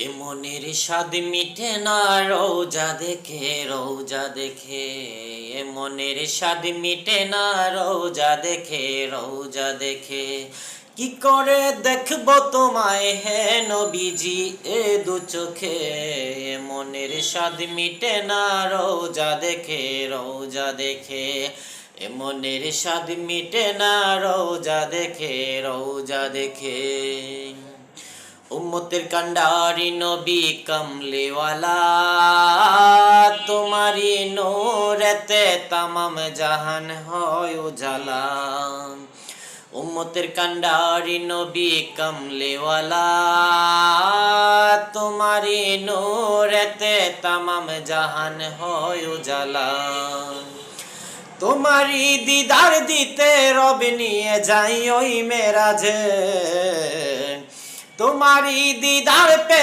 এ মনের স্বাদ মিটে না রোজা দেখে রোজা দেখে। এ মনের স্বাদ মিটে না রোজা দেখে রোজা দেখে। কি করে দেখব তোমায় হে নবীজি এ দু চোখে। এ মনের স্বাদ মিটে না রোজা দেখে রোজা দেখে। এ মনের স্বাদ মিটে না রোজা দেখে রোজা দেখে। উম্মতের কান্ডারি নবী কমলিওয়ালা, তোমারি নূরেতে তামাম জাহান হয় উজালা। উম্মতের কান্ডারি নবী কমলিওয়ালা, তোমারি নূরেতে তামাম জাহান হয় উজালা। তোমারি দিদার দিতে রব নিয়ে যাই ওই মেরাজে। তোমারি দিদার